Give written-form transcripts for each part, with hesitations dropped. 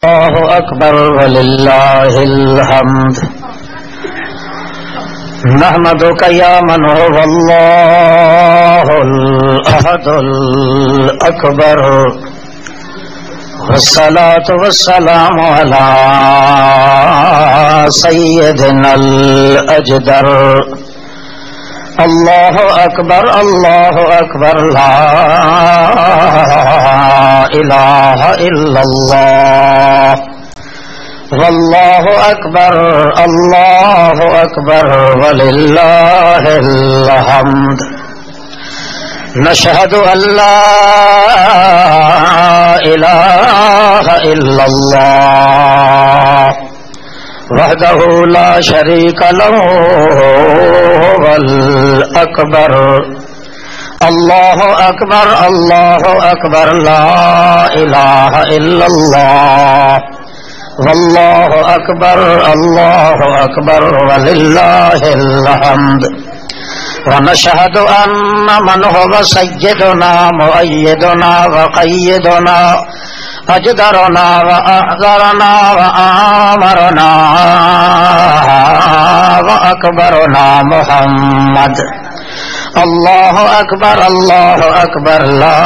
اللہ اکبر وللہ الحمد نحمدک یا من هو اللہ الاحد الاکبر والصلاة والسلام علی سیدنا الاجدر اللہ اکبر لا الہ الا اللہ واللہ اکبر وللہ الحمد نشہد ان لا الہ الا اللہ وحدہ لا شریک لہ والأکبر اللہ اکبر لا الہ الا اللہ واللہ اکبر وللہ الحمد ونشہد ان من هو سیدنا مؤیدنا وقیدنا اجدرنا واحذرنا وآمرنا واکبرنا محمد اللہ اکبر لا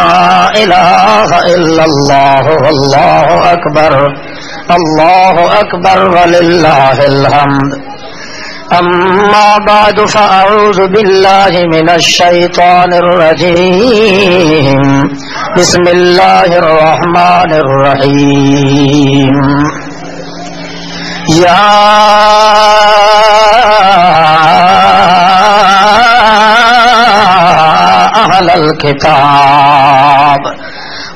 الہ الا اللہ واللہ اکبر وللہ الحمد اما بعد فاعوذ باللہ من الشیطان الرجیم بسم اللہ الرحمن الرحیم یا اہل الکتاب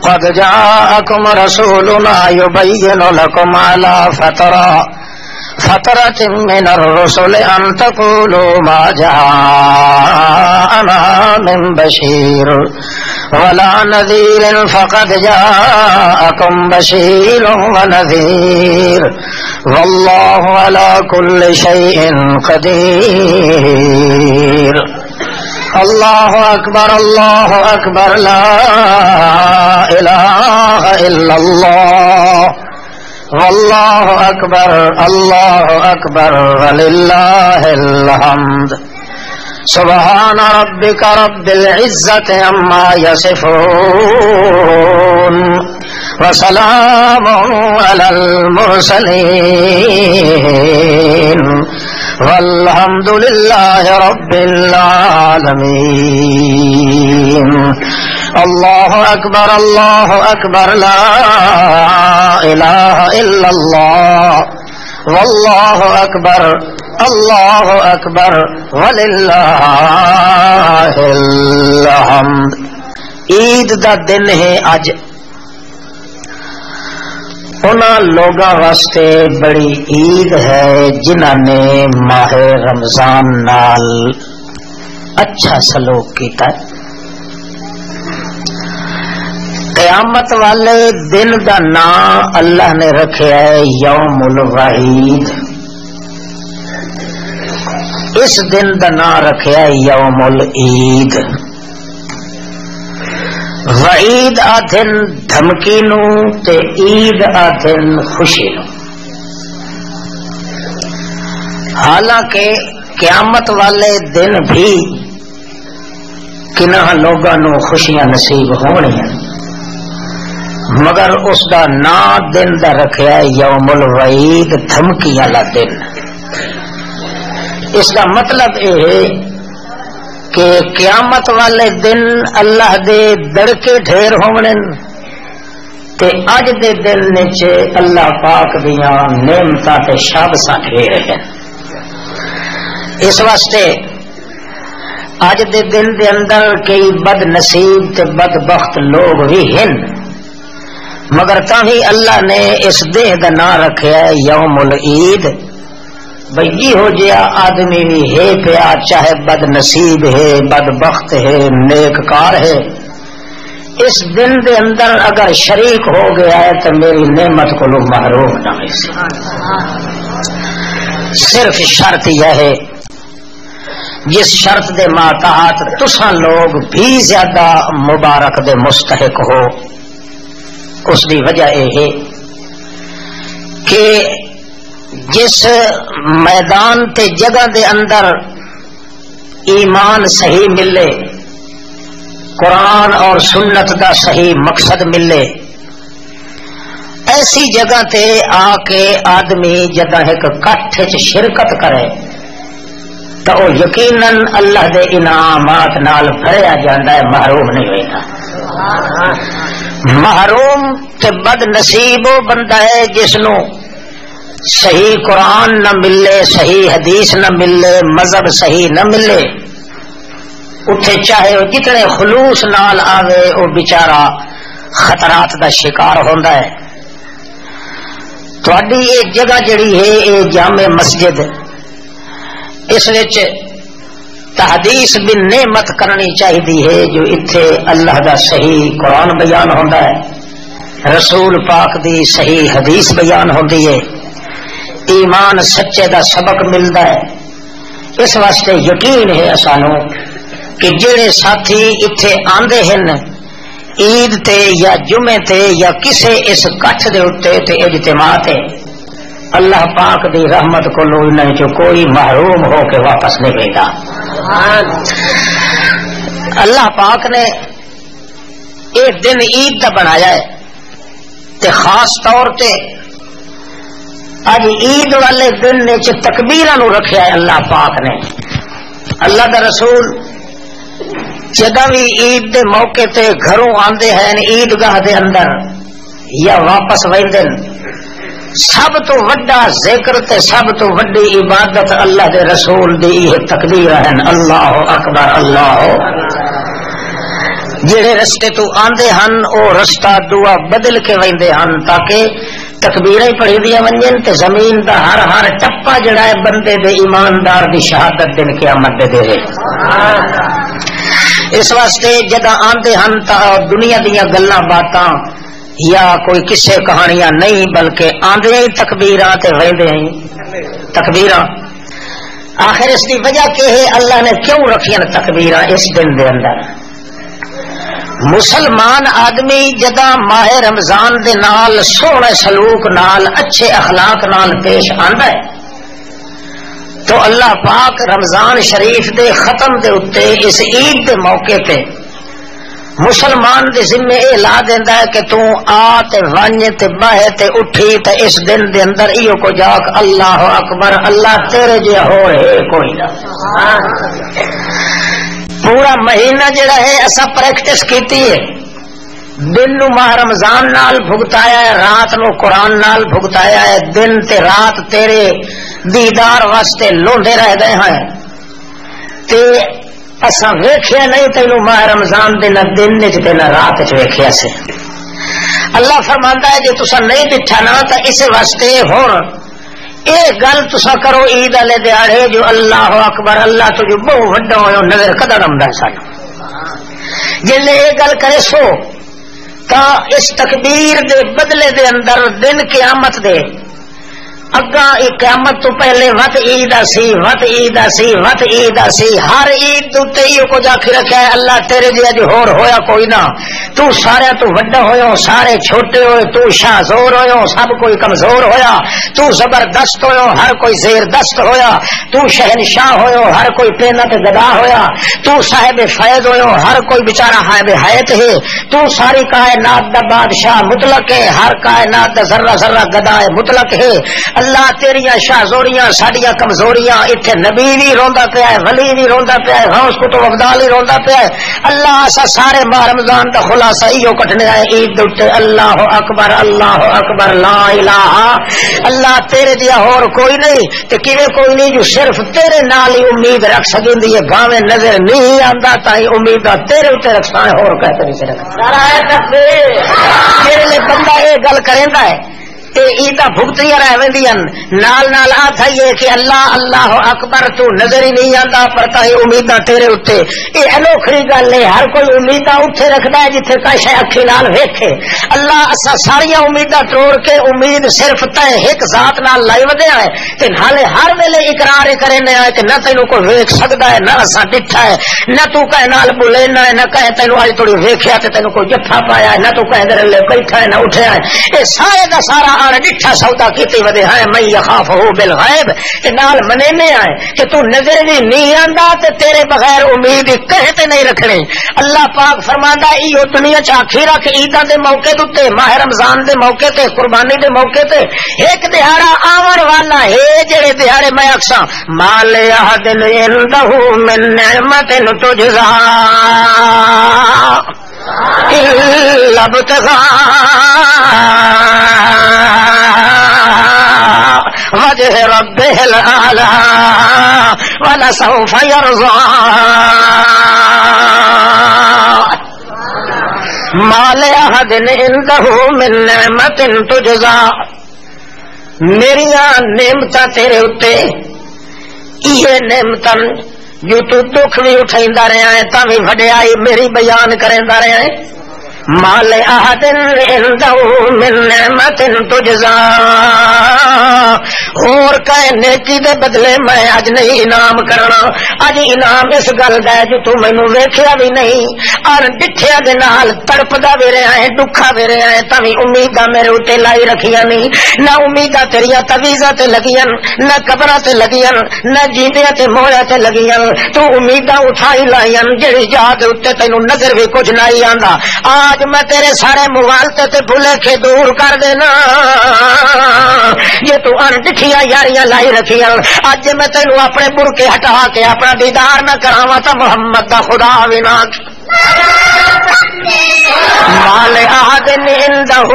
قد جاءکم رسولنا یبین لکم علی فترة من الرسل ان تقولوا ما جاءنا من بشیر ولا نذیر فقد جاءکم بشیر ونذیر واللہ علی کل شیء قدیر اللہ اکبر لا الہ الا اللہ واللہ اکبر وللہ الحمد سبحان ربک رب العزت عما یصفون وسلام علی المرسلین والحمد للہ رب العالمین اللہ اکبر لا الہ الا اللہ واللہ اکبر وللہ الحمد. عید دا دن ہے اج. انہاں لوگاں واسطے بڑی عید ہے جنہاں نے ماہ رمضان نال اچھا سلوک کیتا ہے. قیامت والے دن دا نام اللہ نے رکھا ہے یوم الوعید. اس دن دا نام رکھا ہے یوم العید. وعید آدھن دھمکی نو تے عید آدھن خوشی نو. حالانکہ قیامت والے دن بھی کنہ لوگاں نو خوشیاں نصیب ہونی ہیں، مگر اس دا نام دن دا رکھا ہے یوم الوعید، دھمکی والا دن. اس کا مطلب یہ ہے کہ قیامت والے دن اللہ دے دڑکے ڈھیر ہونے تے اج دے دن وچ اللہ پاک دیاں نعمتاں تے شابساں ڈھیر ہیں. اس واسطے اج دے دن دے اندر کئی بد نصیب تے بدبخت لوگ بھی ہیں، مگر تاہی اللہ نے اس دہ دا نام رکھا ہے یوم العید. بھئی ہو جیا آدمی بھی ہے پیا، چاہے بد نصیب ہے، بدبخت ہے، نیککار ہے، اس دن دے اندر اگر شریک ہو گیا ہے تو میری نعمت کو لوگ محروم نہ ہو. صرف شرط یہ ہے جس شرط دے ماتحت تساں لوگ بھی زیادہ مبارک دے مستحق ہو، اس دی وجہ یہ ہے کہ جس میدان تے جگہ دے اندر ایمان صحیح ملے، قرآن اور سنت دا صحیح مقصد ملے، ایسی جگہ تے آ کے آدمی جدہ ایک کٹھ چ شرکت کرے تو وہ یقیناً اللہ دے انعامات نال بھریا جاندا ہے، محروم نہیں ہوتا۔ محروم تے بد نصیب وہ بندہ ہے جس نو صحیح قرآن نہ ملے، صحیح حدیث نہ ملے، مذہب صحیح نہ ملے، اٹھے چاہے وہ جتنے خلوص نال آوے وہ بیچارہ خطرات دا شکار ہوندا ہے۔ تھوڑی یہ جگہ جڑی ہے یہ جامع مسجد، اس وچ تحدیث بن نعمت کرنی چاہیے ہے، جو اتھے اللہ دا صحیح قرآن بیان ہوندا ہے، رسول پاک دی صحیح حدیث بیان ہوندی ہے، ایمان سچے دا سبق ملدا ہے۔ اس واسطے یقین ہے اسانوں کہ جڑے ساتھی اتھے آندے ہن عید تے یا جمعے تے یا کسے اس کٹھ دے اتے تے اجتماع تے، اللہ پاک دی رحمت کو انہاں جو کوئی محروم ہو کے واپس نہیں بھیجا۔ اللہ پاک نے ایک دن عید دا بنایا ہے تے خاص طور تے اج عید والے دن وچ تکبیراں نو رکھیا ہے اللہ پاک نے۔ اللہ دا رسول جدہ بھی عید دے موقع تے گھروں آندے ہیں عیدگاہ دے اندر یا واپس ویندن، سب تو وڈا ذکر تے سب تو وڈی عبادت اللہ دے رسول دی یہ تکبیر ہے، اللہ اکبر اللہ۔ جڑے رستے تو آندے ہن او رستہ دعا بدل کے ویندے ہن تاکہ تکبیریں پڑھی دیا ونجن تے زمین دا ہر ہر ٹپا جڑا ہے بندے دے ایماندار دی شہادت دن قیامت دے دے۔ اس واسطے جدہ آندے ہن تا دنیا دیاں گلاں باتاں یا کوئی قصے کہانیاں نہیں، بلکہ آندے ہی تکبیراں تے ویندے ہیں تکبیراں۔ آخر اس دی وجہ کہ ہے اللہ نے کیوں رکھیاں تکبیراں اس دن دے اندر؟ مسلمان آدمی جدہ ماہ رمضان دے نال سونے سلوک نال اچھے اخلاق نال پیش آندا ہے تو اللہ پاک رمضان شریف دے ختم دے اتے اس عید دے موقع تے مسلمان دے ذمے اے لا دیندا ہے کہ تو آ تے ونج تے باہے تے اٹھی تے اس دن دے اندر ایو کو جاک اللہ اکبر اللہ تیرے جے ہو رہے کوئی نہ۔ پورا مہینہ جڑا ہے اسا پریکٹس کیتی ہے، دن نو ماہ رمضان نال بھگتایا ہے، رات نو قرآن نال بھگتایا ہے، دن تے رات تیرے دیدار واسطے لوندے رہ گئے ہیں تے اسا ویکھیا نہیں تینو ماہ رمضان دے نہ دن وچ تے نہ رات وچ ویکھیا سے۔ اللہ فرماندا ہے جے تسا نہیں ڈٹھا نہ تے اس واسطے ہن اے گل تسا کرو عید والے دیہڑے جو اللہ اکبر اللہ تجو بہت وڈا ہویا نظر کدڑ آندا ہے سانو، جے اے گل کرے سو تا اس تکبیر دے بدلے دے اندر دن قیامت دے اگا قیامت تو پہلے وت عید سی وت عید سی وت عید سی، ہر عید تو تیو کو جا کے رکھا ہے اللہ تیرے جی اج ہور ہویا کوئی نہ، تو سارے تو وڈا ہویا سارے چھوٹے ہوئے، تو شاہ زور ہویا سب کوئی کمزور ہویا، تو زبردست ہویا ہر کوئی زیر دست ہویا، تو شہنشاہ ہویا ہر کوئی پینا تے گدا ہویا، تو صاحب فیض ہویا ہر کوئی بیچارہ صاحب حیات ہے، تو ساری کائنات دا بادشاہ مطلق ہے، ہر کائنات دا ذرہ ذرہ گدا ہے مطلق ہے۔ اللہ تیریاں شاہزوریاں ساڈیاں کمزوریاں اتنے نبی بھی روندا پیا ہے، ولی بھی روندا پیا ہے، غوث کتب ابدال بھی روندا پیا ہے۔ اللہ اسا سارے ماہ رمضان دا خلاصہ ایو کٹنے آئے عید دے اللہ اکبر لا الہ اللہ تیرے دیا اور کوئی نہیں تے کیویں کوئی نہیں جو صرف تیرے نال ہی امید رکھ سکندی ہے، بھاویں نظر نہیں آندا تا ہی امید تیرے اوتے رکھنا ہے اور کہتے نہیں سے رکھنا۔ نعرہ تکبیر۔ جڑے لے بندہ اے گل کریندا ہے تے عیداں بھگتیاں رہ ویندیاں نال نال آکھا یہ کہ اللہ اللہ اکبر تو نظر ہی نہیں آندا پر تا ہی امیداں تیرے اوتے، اے انوکھی گل ہے، ہر کوئی امیداں اوتھے رکھدا ہے جتھے کا شے اکھی نال ویکھے۔ اللہ اسا ساریاں امیداں توڑ کے امید صرف تے ایک ذات نال لائی ودیا ہے تے حالے ہر ویلے اقرار کرنے ہے کہ نہ تینوں کوئی ویکھ سکدا ہے نہ اسا ڈٹھا ہے، نہ تو کہے نال بولینا ہے، نہ کہے تینوں اج تھوڑی ویکھیا تے تینوں کوئی جفا پایا ہے، نہ تو کہے در لے بیٹھا ہے نہ اٹھیا ہے، اے سارے دا سارا آن ڈٹھا سودا کیتی ودے ہے میں یخافہ بالغیب تے نال منینے آئے کہ تو نظر بھی نہیں آندا تے تیرے بغیر امید کہے تے نہیں رکھنے. اللہ پاک فرماندا ایو دنیا چ آکھی رکھ عیداں دے موقع تے ماہ رمضان دے موقع تے قربانی دے موقع تے ایک دہاڑا آون والا ہے جڑے دہاڑے میں اکساں مال احد عنده من نعمت تجزا الا ابتغاء وجه ربه الاعلى ولسوف يرضى. مال احد عنده من نعمت تجزا میریاں نعمتاں تیرے اتے یہ نعمتاں جو تو دکھ بھی اٹھائندا رہا ہے تا بھی وڈیائی میری بیان کریندا رہا ہے. مال احد عنده من نعمت تجزا اور کہے نیکی دے بدلے میں اج نہیں انعام کرنا. اج انعام اس گل دا جو تو مینوں ویکھیا بھی نہیں اور ڈٹھیا دے نال تڑپدا بھی رہا ہے دکھا بھی رہا ہے تا بھی امیداں میرے اوتے لائی رکھیاں نہیں. نہ امیداں تیریاں تویزاں تے لگیاں نہ قبراں تے لگیاں نہ جیندیاں تے مویا تے لگیاں. تو امیداں اٹھائی لائیاں جڑی یاد اوتے تینوں نظر بھی کچھ نہیں آندا. آج میں تیرے سارے مغالطے تے بھولے کے دور کر دینا. یہ تو ان ڈٹھیاں یاریاں لائی رکھیاں اج میں تینوں اپنے برکے ہٹا کے اپنا دیدار نہ کراواں تا محمد دا خدا وی نہ. مال احد عنده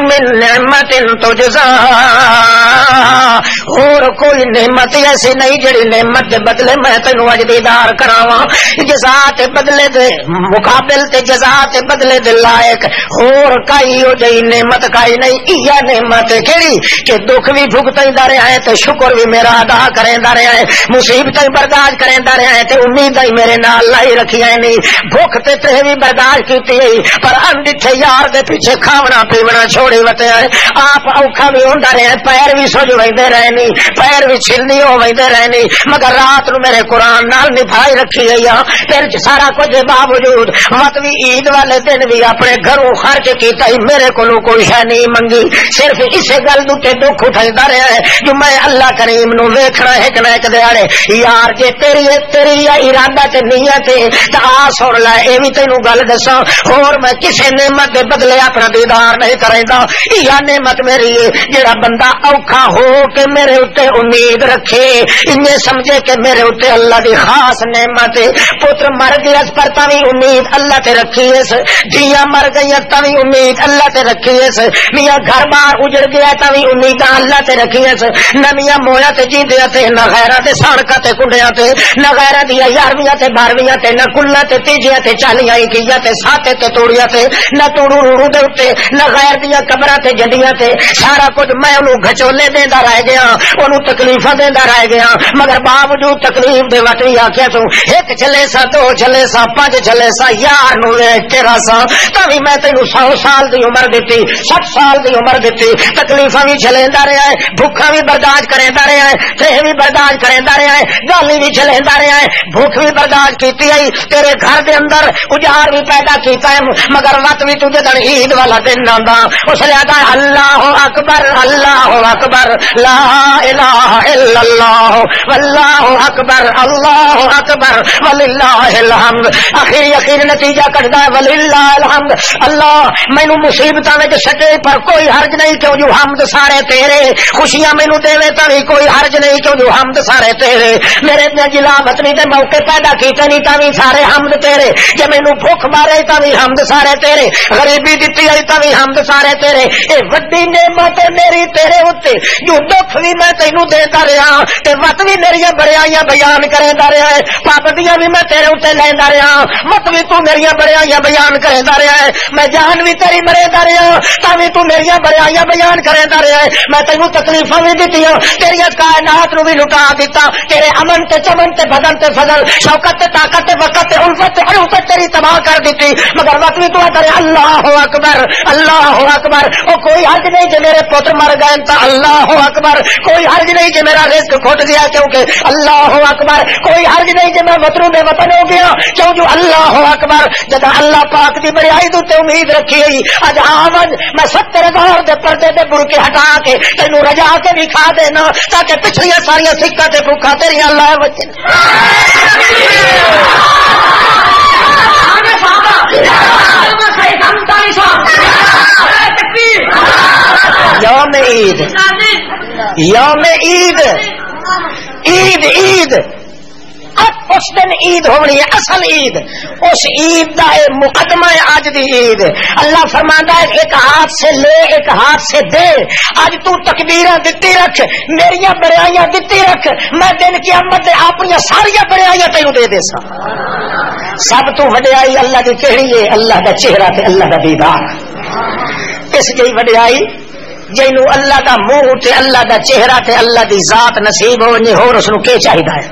من نعمت تجزا اور کوئی نعمت ایسی نہیں جڑی نعمت دے بدلے میں تینوں اج دیدار کراواں. جزا تے بدلے دے مقابل تے جزا تے بدلے دے لائق اور کئی ہو جئی نعمت کئی نہیں. یہ نعمت کیڑی کہ دکھ بھی بھگتیندا رہیا ہے تے شکر بھی میرا ادا کریندا رہیا ہے مصیبتیں برداشت کریندا رہیا ہے تے امیدیں میرے نال لائی رکھیاں نہیں. بھوک تے بھی برداشت کیتی پر انڈٹھے یار دے پیچھے کھاونا پیونا چھوڑی وتے آئے. آپ اوکھا بھی ہوندا رہے پیر بھی سج ویندے رہنی پیر بھی چھلنی ہو ویندے رہنی مگر رات نو میرے قرآن نال نبھائی رکھی گئی. پھر سارا کچھ باوجود مت بھی عید والے دن بھی اپنے گھروں خرچ کیتا ہی میرے کولو کوئی شے نہیں منگی. صرف اسے گل تے دکھ اٹھائیدا رہا ہے جو میں اللہ کریم نو ویکھنا ہے کہ ایک دیاڑے یار جے تیری ارادہ تے نیت ہے تے آ سن لے اے وی تینوں گل دساں اور میں کسی نعمت دے بدلے اپنا دیدار نہیں کریندا. یہ نعمت میری ہے جڑا بندہ اوکھا ہو کے میرے اوتے امید رکھے انہیں سمجھے کہ میرے اوتے اللہ دی خاص نعمت ہے. پتر مر گیا پر تاوی امید اللہ تے رکھی ہے. دھیاں مر گئی تاوی امید اللہ تے رکھی ہے. میاں گھر بار اجڑ گیا تاوی امید اللہ تے رکھی ہے. نہ میاں مویا تے جیندیاں تے نہ غیراں تے سڑکاں تے کنڈیاں تے نہ غیراں دی 11ویں تے 12ویں تے نہ کلاں تے تیجیاں تے 40 کیاں تے ساتے تے توڑیاں تے نہ توڑو روڑو دے اوتے نہ غیر دیاں قبراں تے جڈیاں تے سارا کچھ میں اونوں گھچولے دیندا رہ گیا اونوں تکلیفاں دیندا رہ گیا مگر باوجود تکلیف دے وٹ وی آکھیا تو ایک چلے سا دو چلے سا 5 چلے سا یار نو ویکھ کے راسا تاوی میں تینوں 100 سال دی عمر دتی 60 سال دی عمر دتی تکلیفاں وی جھلیندا رہیا ہے بھوکاں وی برداشت کریندا رہیا ہے تہ وی برداشت کریندا رہیا ہے گالی وی جھلیندا رہیا ہے بھوک وی برداشت کیتی ہے تیرے گھر دے اندر اجار بھی پیدا کیتا ہے مگر وقت بھی تجھے دن عید والا دن آندا اس لیے آتا ہے اللہ اکبر لا الہ الا اللہ واللہ اکبر وللہ الحمد. اخیر نتیجہ کٹدا ہے وللہ الحمد. اللہ مینوں مصیبتاں وچ سٹے پر کوئی حرج نہیں کیوں جو حمد سارے تیرے خوشیاں مینوں دیوے تا بھی کوئی حرج نہیں کیوں جو حمد سارے تیرے میرے جلا وطنی دے موقع پیدا کیتے نہیں تا بھی سارے حمد تیرے جے مینوں بھوک مارے تا بھی حمد سارے تیرے غریبی دتی آئی تا بھی حمد سارے تیرے. اے وڈی نعمت میری تیرے اوتے جو دکھ بھی میں تینوں دیندا رہا تے وت بھی میریاں بڑیاں بیان کریندا رہا ہے پابندیاں بھی میں تیرے اوتے لیندا رہا مت بھی تو میریاں بڑیاں بیان کریندا رہا ہے میں جان بھی تیری مریندا رہا تا بھی تو میریاں بڑیاں بیان کریندا رہا ہے میں تینوں تکلیفاں بھی دتیاں تیری کائنات نو بھی لٹا دیتا تیرے امن تے چمن تے بدن تے فضل شوکت تے طاقت تے وقت تے الفت تے عروت تیری تباہ کر دیتی مگر وقت بھی تو اللہ اکبر او کوئی حرج نہیں کہ میرے پتر مر گئے تا اللہ اکبر کوئی حرج نہیں کہ میرا رزق کھٹ گیا کیونکہ اللہ اکبر کوئی حرج نہیں کہ میں وطنوں بے وطن ہو گیا کیوں جو اللہ اکبر جب اللہ پاک دی بڑائی تے امید رکھی گئی اج آمد میں 70,000 دے پردے دے برکے ہٹا کے تینوں رجا کے دکھا دینا تاکہ پچھلیاں ساریا سکھا تے بھوکا تیری اللہ بچن یوم عید یوم عید عید عید اب اس دن عید ہونی ہے اصل عید اس عید دا مقدمہ ہے آج دی عید اللہ فرماندا ہے ایک ہاتھ سے لے ایک ہاتھ سے دے آج تو تکبیراں دتی رکھ میریاں بڑائیاں دتی رکھ میں دن قیامت دے اپنی ساری بڑائیاں تینوں دے دے سا سب تو وڈیائی اللہ دی کیڑی ہے اللہ دا چہرہ تے اللہ دا دیدار اس دی وڈیائی جنوں اللہ دا منہ تے اللہ دا چہرہ تے اللہ دی ذات نصیب ہونی ہور اس نو کی چاہیدا ہے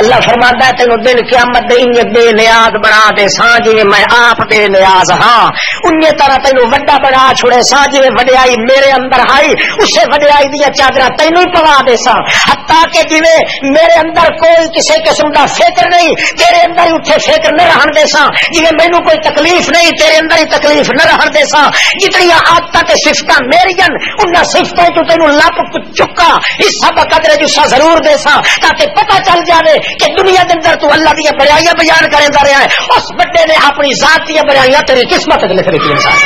اللہ فرماتا ہے تینوں دن قیامت دے انہیں بے نیاز بنا دے ساں جی میں آپ بے نیاز ہاں انہیں طرح تینوں وڈا بنا چھوڑے ساں جی وڈیائی میرے اندر آئی اسے وڈیائی دیا چادر تینوں ہی پوا دے ساں حتیٰ کہ جی میرے اندر کوئی کسی قسم کا فکر نہیں تیرے اندر ہی اتنے فکر نہ رہن دے ساں جی مینوں کوئی تکلیف نہیں تیرے اندر ہی تکلیف نہ رہن دے ساں جتنی آدت صفتاں میریاں انہاں صفتوں تو تینوں لپ چکا حصہ بقدر جسا ضرور دے ساں تاکہ پتہ چل جاوے کہ دنیا کے اندر تو اللہ دیا بڑائیاں بیان کرے جا رہا ہے اس بڑے نے اپنی ذات دیا بڑائیاں تیری قسمت لکھ رکھی انسان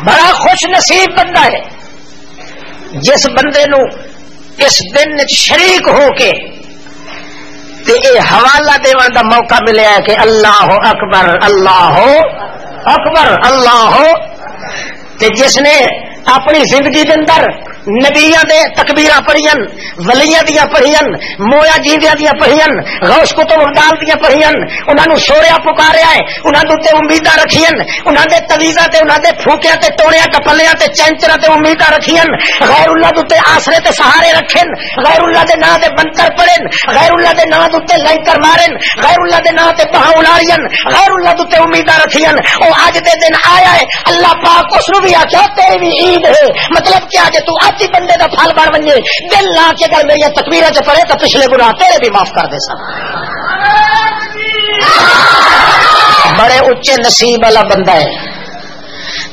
بڑا خوش نصیب بندہ ہے جس بندے نو اس دن شریک ہو کے تے اے حوالہ دیوان دا موقع ملیا ہے کہ اللہ اکبر اللہ اکبر اللہ تے جس نے اپنی زندگی کے اندر نبیاں دے تکبیراں پڑھیاں ولیاں دیاں پڑھیاں مویا جیندیاں دیاں پڑھیاں غوث کتب ابدال دیاں پڑھیاں انہاں نو سوریا پکاریا ہے انہاں دے امیداں رکھیاں انہاں دے تویزاں تے انہاں دے پھوکیاں تے ٹوڑیاں ٹپلیاں تے چنچراں تے امیداں رکھیاں غیر اللہ دے آسرے تے سہارے رکھن غیر اللہ دے نام دے بنکر پڑھن غیر اللہ دے نام دے لنکر مارن غیر اللہ دے نام تے بہا اڑاڑیاں غیر اللہ دے امیداں رکھیاں او اج دے دن آیا ہے اللہ پاک اس نو بھی آکھیا تیری بھی عید ہے مطلب کیا کہ تو بندے کا پھل بن بنے دل لا کے اگر میری تکبیریں چ پڑے تو پچھلے گناہ تیرے بھی معاف کر دے سا بڑے اچے نصیب والا بندہ ہے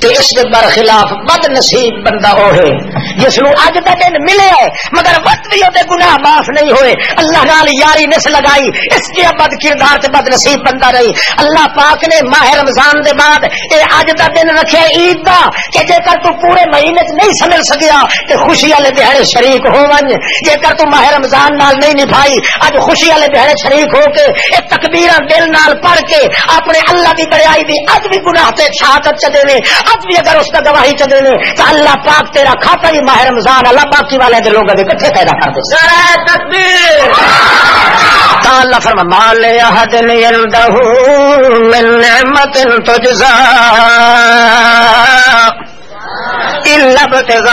تے اس کے برخلاف بد نصیب بندہ وہ ہے جس نو اج دا دن ملے ہے مگر وقت بھی دے گناہ معاف نہیں ہوئے اللہ نال یاری نس لگائی اس کے بد کردار تے بد نصیب بندہ رہی اللہ پاک نے ماہ رمضان دے بعد اے اج دا دن رکھے عید دا کہ جے کر تو پورے مہینے نہیں سمجھ سکیا تے خوشی والے دہاڑے شریک ہون جے کر تو ماہ رمضان نال نہیں نبھائی اج خوشی والے دہاڑے شریک ہو کے اے تکبیراں دل نال پڑھ کے اپنے اللہ دی بڑائی دی اج بھی گناہ تے شہادت چ دیویں اب بھی اگر اس کا گواہی چ دیویں تو اللہ پاک تیرا کھاتا ہی ماہ رمضان اللہ باقی والے دے لوگوں دے کٹھے پیدا کر دے نعرہ تکبیر تا اللہ فرما مال احد عنده من نعمت تجزا الا ابتغاء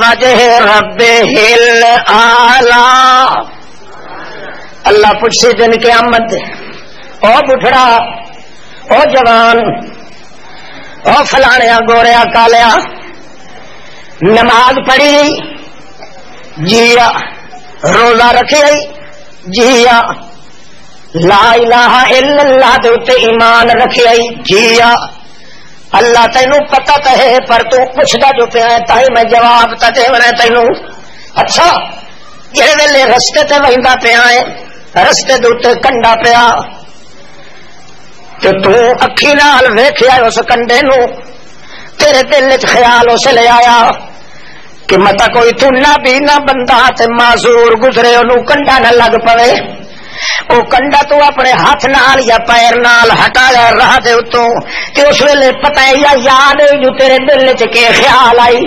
وجه ربه الاعلى اللہ پوچھے دن قیامت او بٹھڑا او جوان او فلانیا گوریا کالیا نماز پڑھی جیا روزہ رکھے جیا لا الہ الا اللہ دے تے ایمان رکھے جیا اللہ تینوں پتہ تے ہے پر تو پوچھدا جو پیا ہے تاں میں جواب تے دیونا تینوں اچھا جڑے ویلے رستے تے ویندا پیا ہے رستے دے اوتے کنڈا پیا کہ تو اکھی نال ویکھیا اس کنڈے نو تیرے دل وچ خیال اس لے آیا کہ متا کوئی تو نہ بھی نہ بندہ تے معذور گزرے اونوں کنڈا نہ لگ پوے او کنڈا تو اپنے ہاتھ نال یا پیر نال ہٹایا راہ دے اتوں تے اس ویلے پتہ ہے یا یاد ہے جو تیرے دل وچ کے خیال آئی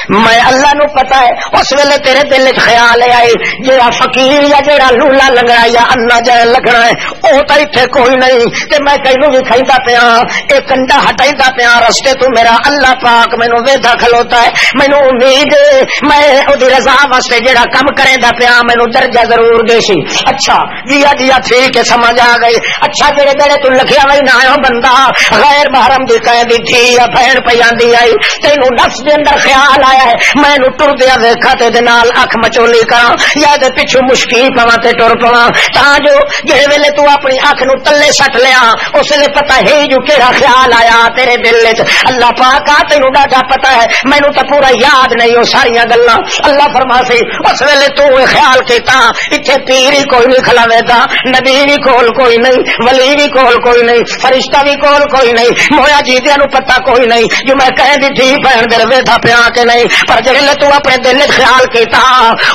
میں اللہ نو پتا ہے اس ویلے تیرے دل وچ خیال آئے جڑا فقیر یا جڑا لولا لنگڑا یا انا جائے لگنا ہے او تے ایتھے کوئی نہیں تے میں تینوں بھی کھیندا پیا اے کنڈا ہٹائیدا پیا رستے تو میرا اللہ پاک مینوں ویدا کھلوتا ہے مینوں امید میں او دی رضا واسطے جڑا کم کریندا پیا مینوں درجہ ضرور دے سی اچھا جی ٹھیک ہے سمجھ آ گئی اچھا جڑے جڑے تو لکھیا وئی نہ ہے بندہ غیر محرم دی قیدی تھی یا بہن پئی آندی آئی تینوں نفس دے اندر خیال آیا ہے میں نو ٹر دیا ویکھا تے دے نال اکھ مچولی کراں یا دے پیچھے مشکی پواں تے ٹر پواں تاں جو جڑے ویلے تو اپنی اکھ نو تلے سٹ لیا اس ویلے پتہ ہے جو کیڑا خیال آیا تیرے دل وچ اللہ پاک تینوں ڈاڈا پتہ ہے مینوں تے پورا یاد نہیں او ساریاں گلاں اللہ فرماسی اس ویلے تو خیال کیتا ایتھے پیر ہی کوئی نہیں کھلاوے دا نبی بھی کول کوئی نہیں ولی بھی کول کوئی نہیں فرشتہ بھی کول کوئی نہیں مویا جیدیاں نو پتہ کوئی نہیں جو میں کہہ دی تھی بہن دل ویدا پیا کہ نہیں پر جڑے تو اپنے دل وچ خیال کیتا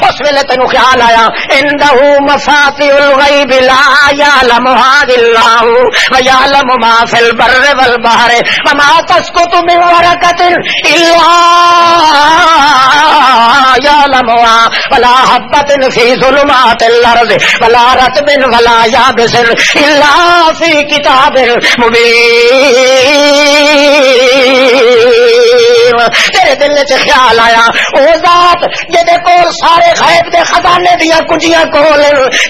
اس ویلے تینوں خیال آیا انده مفاتيح الغیب لا يعلمها الا هو ويعلم ما في البر والبحر وما تسقط من ورقة الا يعلمها ولا حبة في ظلمات الارض ولا رطب ولا يابس الا في كتاب مبين تیرے دل وچ خیال آیا او ذات جے کول سارے غیب دے خزانے دیاں کنجیاں کول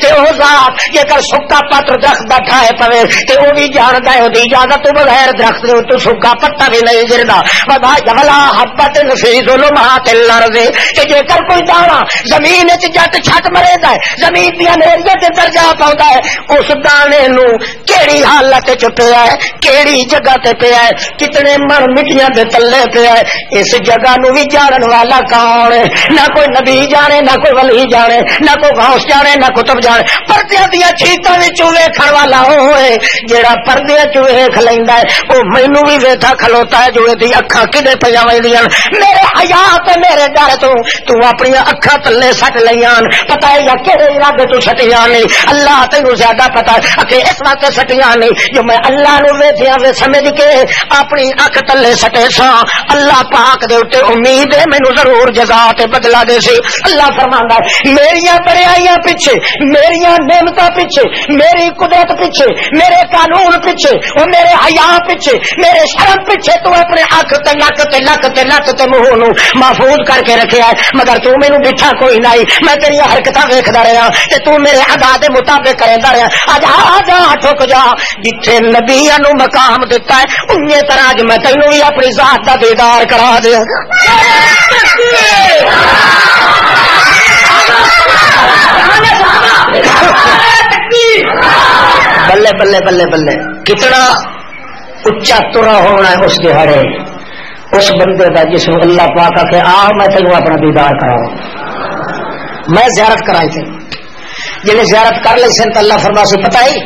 تے او ذات جے کر سکا پتر درخت دا ٹھائے پوے تے او بھی جاندا ہے او دی اجازت تو بغیر درخت دے تو سکا پتا بھی نہیں گردا ولا حبت فی ظلمات الارض تے جے کر کوئی دانا زمین وچ جٹ چھٹ مرےدا ہے زمین دی انہیریت تے درجہ پاوندا ہے اس دانے نو کیڑی حالت وچ پیا ہے کیڑی جگہ تے پیا ہے کتنے من مٹیاں دے تلے پیا ہے اس جگہ نو بھی جانن والا کون ہے نہ کوئی نبی جانے نہ کوئی ولی جانے نہ کوئی غوث جانے نہ کتب جانے پردیاں دیا چھیتاں وچوں ویکھن والا ہوئے جیڑا پردے چوں ویکھ لیندا ہے او مینوں بھی ویکھا کھلوتا ہے جو دی اکھاں کدے پیاں ویندیاں میرے حیا تے میرے ڈر تو اپنی اکھاں تلے سٹ لیاں پتہ ہے یا کہڑے ارادے تو سٹیاں نہیں اللہ تینوں زیادہ پتہ ہے کہ اس واسطے سٹیاں نہیں جو میں اللہ نو ویکھیا وے سمجھ کے اپنی اکھ تلے سٹے سا اللہ پاک دے اوتے امید ہے مینوں ضرور جزا تے بدلہ دے سی اللہ فرماندا ہے میریاں بڑیاں پیچھے میریاں نعمتاں پیچھے میری قدرت پیچھے میرے قانون پیچھے اور میرے حیا پیچھے میرے شرم پیچھے تو اپنے اکھ تے نک تے لک تے لت تے منہ نو محفوظ کر کے رکھیا ہے مگر تو مینوں بٹھا کوئی نہیں میں تیری حرکتاں ویکھدا رہیا تے تو میرے ادا دے مطابق کردا رہیا اج آ جا ٹھک جا جتھے نبیاں نو مقام دتا ہے انہی طرح اج میں تینوں بھی اپنی ذات دا دیدار کرا دیا بلے بلے بلے بلے کتنا اچا ترا ہونا ہے اس دہاڑے اس بندے کا جس کو اللہ پاک کہ آ میں تینوں اپنا دیدار کراؤں میں زیارت کرائی تھی جنہیں زیارت کر لی سن تو اللہ فرما سے پتہ ہی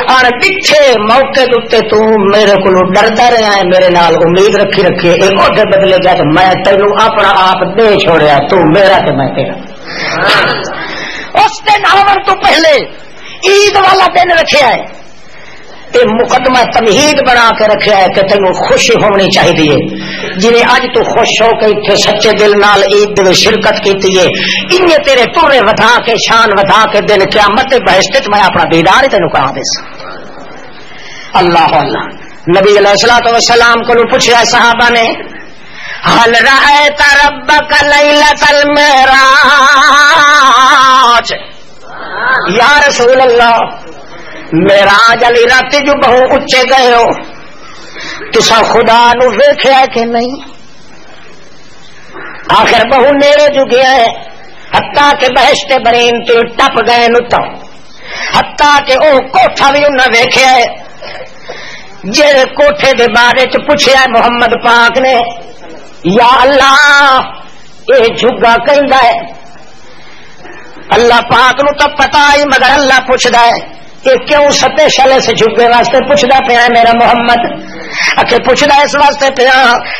آن ڈٹھے موقع دے تو میرے کو ڈردا رہا ہے میرے نال امید رکھی رکھے ایک عہدے بدلے گیا تو میں تینوں اپنا آپ دے چھوڑیا تو میرا تو میں تیرا اس دن آور تو پہلے عید والا دن رکھا ہے یہ مقدمہ تمہید بنا کے رکھا ہے کہ تینوں خوشی ہونی چاہیے جنہیں اج تو خوش ہو کے اتنے سچے دل نال عید میں شرکت کی ہے ان تیرے ترے ودا کے شان ودا کے دن قیامت بہشت میں اپنا دیدار ہی تینوں کرا دے اللہ اللہ نبی علیہ الصلوۃ والسلام کو پوچھا صحابہ نے حل رأیت ربک لیلۃ المعراج یا رسول اللہ معراج علی رات جو بہو اچے گئے ہو تسا خدا نو ویکھیا کہ نہیں آخر بہو نیڑے جو گیا ہے حتیٰ کہ بہشت برین تو ٹپ گئے نتا حتیٰ کہ او کوٹھا بھی انہاں ویکھیا ہے جڑے کوٹھے دے بارے چ پوچھیا محمد پاک نے یا اللہ اے جھگا کہندا ہے اللہ پاک نو تو پتا ہی مگر اللہ پوچھدا ہے کہ کیوں سپیشل سے جھگے واسطے پوچھدا پیا ہے میرا محمد اکھے پوچھدا اس واسطے پیا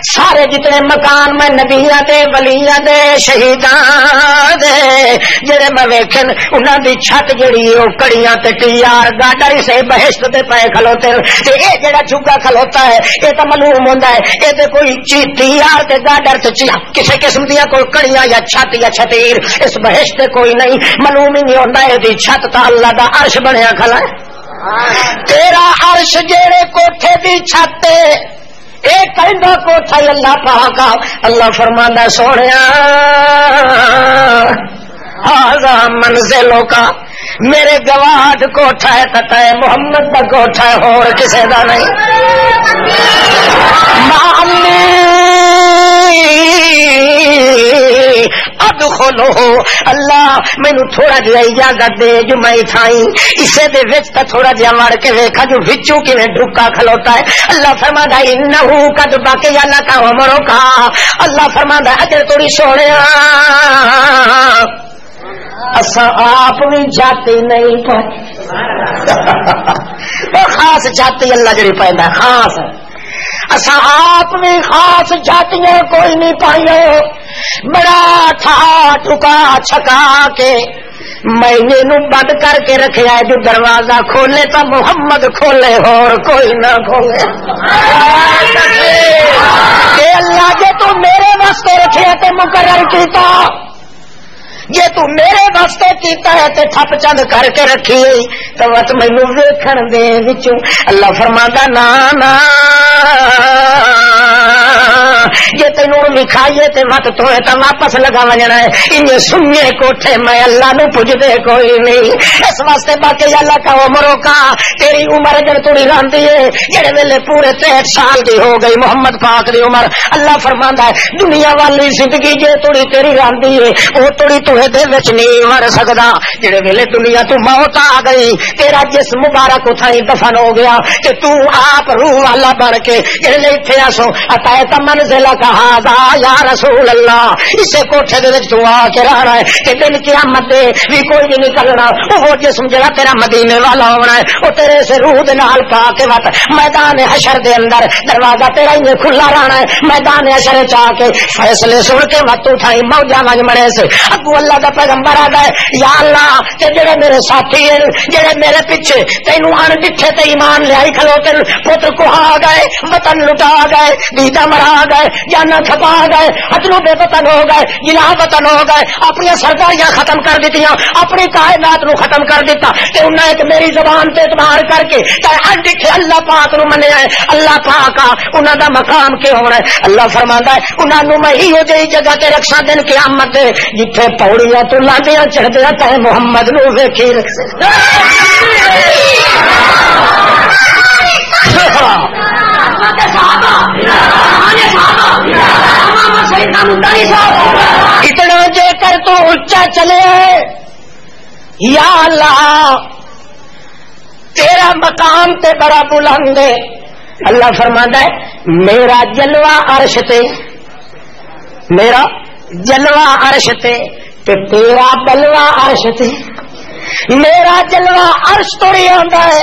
سارے جتنے مکان میں نبیاں دے ولیاں دے شہیداں دے جڑے میں ویکھن انہاں دی چھت جڑی او کڑیاں تے ٹیار گاڈر سے بہشت تے پے کھلوتے تے اے جڑا جھگا کھلوتا ہے اے تے معلوم ہوندا ہے اے تے کوئی ٹیار تے گاڈر تے کسے قسم دیا کوئی کڑیاں یا چھت یا چھتیر اس بہشت تے کوئی نہیں معلوم ہی نہیں ہوندا اے دی چھت تا اللہ دا عرش بنیا کھلا ہے تیرا عرش جیڑے کوٹھے دی چھت ایک کہندا کوٹھا اللہ پاک اللہ فرماندا سونیا ہاذا منزلوں کا میرے گواہ کوٹھا ہے تتا ہے محمد کا کوٹھا ہے اور کسے دا نہیں ادخلو اللہ مینوں تھوڑا جہا اجازت دے جو میں تھائی اسے دے وچ تے تھوڑا جہا مار کے ویکھا جو وچوں کیویں ڈھکا کھلوتا ہے اللہ فرماندا انه قد بقي لك عمرك اللہ فرماندا اجر توڑی سونیا اسا آپ بھی جاتی نہیں پائی وہ خاص جاتی اللہ جڑی پیندا خاص اسا آپ بھی خاص جاتیاں کوئی نہیں پائیو بڑا تھا ٹھکا چھکا کے مہینے نو بند کر کے رکھیا ہے جو دروازہ کھولے تو محمد کھولے اور کوئی نہ کھولے کہ اللہ جے تو میرے واسطے رکھیا تے مقرر کیتا جے تو میرے واسطے کیتا ہے تے ٹھپ چند کر کے رکھی تو بس مینوں ویکھن دے وچوں اللہ فرماندا نا نا جے تینوں لکھائیے تے مت توے تے واپس لگا وجنا ہے ان سننے کوٹھے میں اللہ نو پوجدے کوئی نہیں اس واسطے باقی اللہ کا عمروں کا تیری عمر جڑ توڑی راندی ہے جڑے ویلے پورے 63 سال دی ہو گئی محمد پاک دی عمر اللہ فرماندا ہے دنیا والی زندگی جے توڑی تیری راندی ہے او توڑی تو دے وچ نہیں مر سکدا جڑے ویلے دنیا تو موت آ گئی تیرا جسم مبارک اتھائی دفن ہو گیا تے تو آپ روح والا بن کے جڑے ایتھے آسو عطا منزل کہا یا رسول اللہ اسے کوٹھے دے وچ تو آ کے رہنا ہے تے دن قیامت دے بھی کوئی نہیں نکلنا وہ جسم جڑا تیرا مدینے والا ہونا ہے او تیرے سے روح دے نال پا کے وقت میدان حشر دے اندر دروازہ تیرا ہی کھلا رہنا ہے میدان حشر چا کے فیصلے سن کے مت اٹھائی موجا وج مڑے سے اگو اللہ دا پیغمبر آدا ہے یا اللہ تے جڑے میرے ساتھی ہیں جڑے میرے پیچھے تینوں ان ڈٹھے تے ایمان لے آئی کھلوتے پتر کو آ گئے وطن لٹا گئے بیٹا مرا گئے جانا کھپا گئے ہتھوں بے وطن ہو گئے جلا وطن ہو گئے اپنی سرداریاں ختم کر دتیاں اپنی کائنات نو ختم کر دیتا تے انہاں ایک میری زبان تے اعتبار کر کے تے ان ڈٹھے اللہ پاک نو منیا ہے اللہ پاک انہاں دا مقام کی ہونا ہے اللہ فرماندا ہے انہاں نو میں ہی ہو جئی جگہ تے رکھاں دن قیامت دے جتھے پوڑیاں تو لاندیاں چڑھدیاں تے محمد نو ویکھی رکھ اتنا جے کر تو اونچا چلے یا اللہ تیرا مقام تے بڑا بلند ہے اللہ فرماتا ہے میرا جلوہ عرش تے میرا جلوہ عرش تے تیرا بلوہ عرش تے میرا جلوہ عرش تو نہیں آندا ہے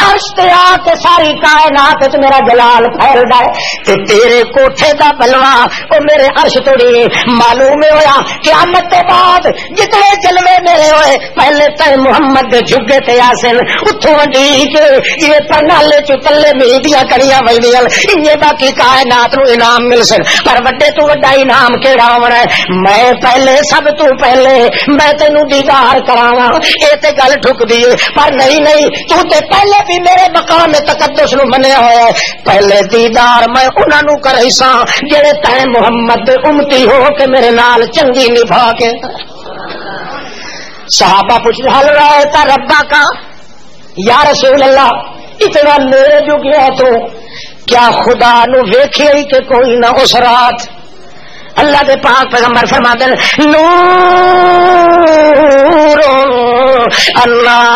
عرش تے آ کے ساری کائنات وچ میرا جلال پھیلدا ہے تے تیرے کوٹھے دا بلوا او میرے عرش توڑی معلوم ہویا قیامت کے بعد جتنے جلوے میرے ہوئے پہلے تے محمد دے جھگے تے آسن اتھوں وڈی کے یہ پرنالے چ تلے میڈیا کڑیاں ویندیاں انہاں باقی کائنات نو انعام مل سن پر وڈے تو وڈا انعام کیڑا ہونا ہے میں پہلے سب تو پہلے میں تینوں دیدار کراواں اے تے گل ٹھک دی پر نہیں تو تے پہلے بھی میرے مقام تقدس نو منیا ہوا ہے پہلے دیدار میں انہاں نو کرائی ساں جڑے تے محمد دے امتی ہو کے میرے نال چنگی نبھا کے صحابہ پوچھ حل رہا تھا ربا کا یا رسول اللہ اتنا میرے جو گیا تو کیا خدا نو ویکھے ہی کہ کوئی نہ اس رات اللہ دے پاک پیغمبر فرماتے ہیں نور اللہ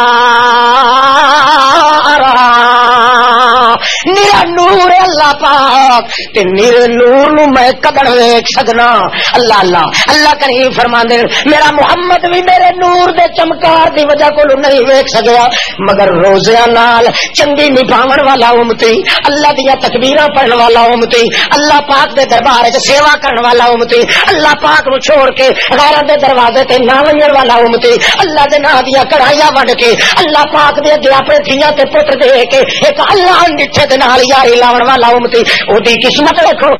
میرا نور ہے اللہ پاک تے میرے نور نو میں کدڑ ویکھ سکنا. اللہ اللہ اللہ کریم فرماندے میرا محمد بھی میرے نور دے چمکار دی وجہ کو نہیں ویکھ سکیا مگر روزیاں نال چنگی نبھاون والا امتی, اللہ دیا تکبیراں پڑھن والا امتی, اللہ پاک دے دربار وچ سیوا کرن والا امتی, اللہ پاک نو چھوڑ کے غیراں دے دروازے تے نہ ونجن والا امتی, اللہ دے نام دیا کڑھائیاں وڈ کے اللہ پاک دے اگے اپنے دھیاں تے پتر دے کے ایک اللہ ڈٹھے دے نال یاری لاون والا امتی, اودی قسمت رکھو.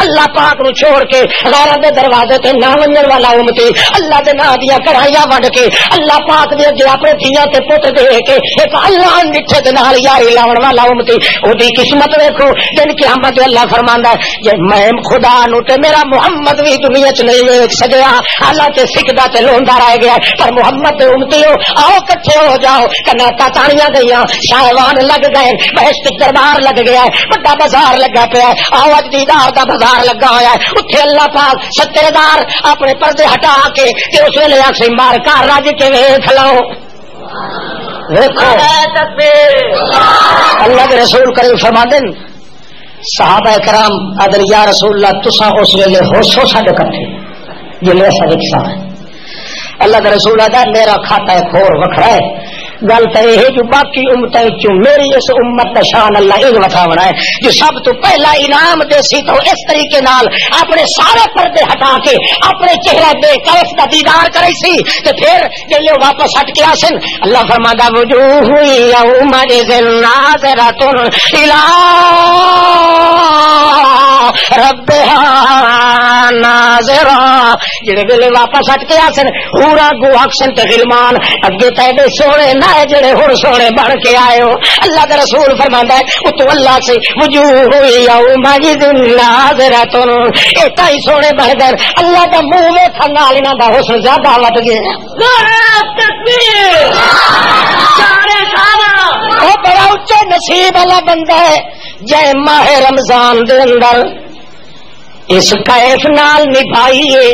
اللہ پاک نو چھوڑ کے غیراں دے دروازے تے نہ ونجن والا امتی, اللہ دے نام دیا کڑھائیاں وڈ کے اللہ پاک دے اگے اپنے دھیاں تے پتر دے کے ایک اللہ ڈٹھے دے نال یاری لاون والا امتی, اودی قسمت ویکھو. دن قیامت اللہ فرماندا ہے جے میں خدا نو تے میرا محمد بھی دنیا چ نہیں ویکھ سکیا, حالانکہ سکدا تے لوندا رہ گیا, پر محمد دے امتیو آؤ کٹھے ہو جاؤ. کناتا تاڑیاں گئیاں, شاہوان لگ گئے, بہشت دربار لگ گیا, بڑا بازار لگا پیا, آؤ اج دیدار دا بازار لگا ہوا ہے. اتنے اللہ پاک ستردار اپنے پردے ہٹا کے اس ویلے آخری مار کر رج کے ویکھ لو. اللہ کے رسول کریم فرماندے صحابہ کرام ادر یا رسول اللہ تسا اس ویلے ہوشو ساڈے کٹھے جلے ایسا وکسا ہے. اللہ کے رسول آتا میرا کھاتا ہے کھور وکھرا ہے. گل تو یہ جو باقی امتیں چوں میری اس امت کا شان اللہ یہ بتاونا ہے جو سب تو پہلا انعام دے سی تو اس طریقے نال اپنے سارے پردے ہٹا کے اپنے چہرے دے کیف کا دیدار کرے سی تے پھر جلے واپس ہٹ کے آسن اللہ فرماتا وجوہ یومئذ ناظرۃ الی ربها ناظرہ. جڑے ویلے واپس ہٹ کے آسن ہورا گو اکسن تے غلمان اگے تے سونے نہ جڑے ہن سونے بن کے آئے ہو. اللہ کا رسول فرماندا ہے اتو اللہ سے وجوہ یومئذ ناظرۃ, ایتا ہی سونے بن گئے. اللہ دا منہ ویکھن نال انہاں دا حسن زیادہ ود گیا. نعرہ تکبیر, سارے سارا او بڑا اونچا نصیب والا بندہ ہے جے ماہ رمضان دے اندر اس کیف نال نبھائیے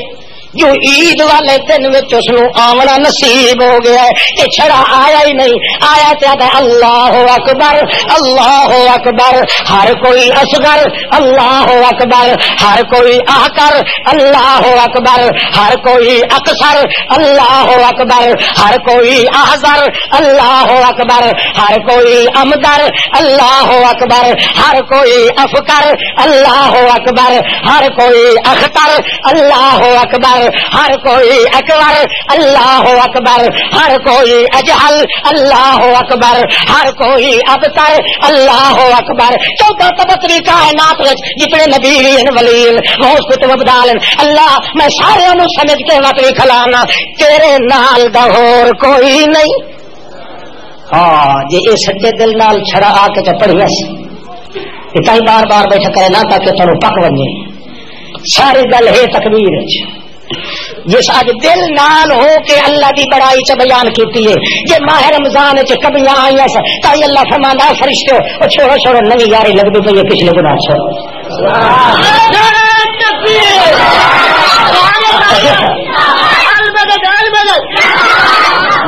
جو عید والے دن میں اس نو آونا نصیب ہو گیا ہے. یہ چھڑا آیا ہی نہیں, آیا تو اللہ اکبر اللہ اکبر, ہر کوئی اصغر اللہ اکبر, ہر کوئی احقر اللہ اکبر, ہر کوئی اکثر اللہ اکبر, ہر کوئی احذر اللہ اکبر, ہر کوئی امدر اللہ اکبر, ہر کوئی افکر اللہ اکبر, ہر کوئی اختر اللہ اکبر, ہر کوئی اکبر اللہ اکبر, ہر کوئی اجہل اللہ اکبر, ہر کوئی ابتر اللہ اکبر. 14 تبتری کائنات جتنے نبی ولی غوث کتب ابدال اللہ میں سارے نو سمجھ کے وقت کھلانا تیرے نال دا ہور کوئی نہیں. ہاں جی یہ سچے دل نال چھڑا آ کے پڑھیا سی اتنا ہی بار بار بیٹھا کرے نا تاکہ تھوڑا پک بنے. ساری گل ہے تکبیر جس اج دل نال ہو کے اللہ دی بڑائی چ بیان کیتی ہے. یہ ماہ رمضان چ کبیاں آئیاں تائی اللہ فرماندا فرشتو او چھوڑو چھوڑو نوی یاری لگدی پئی ہے پچھلے گناہ چھوڑو.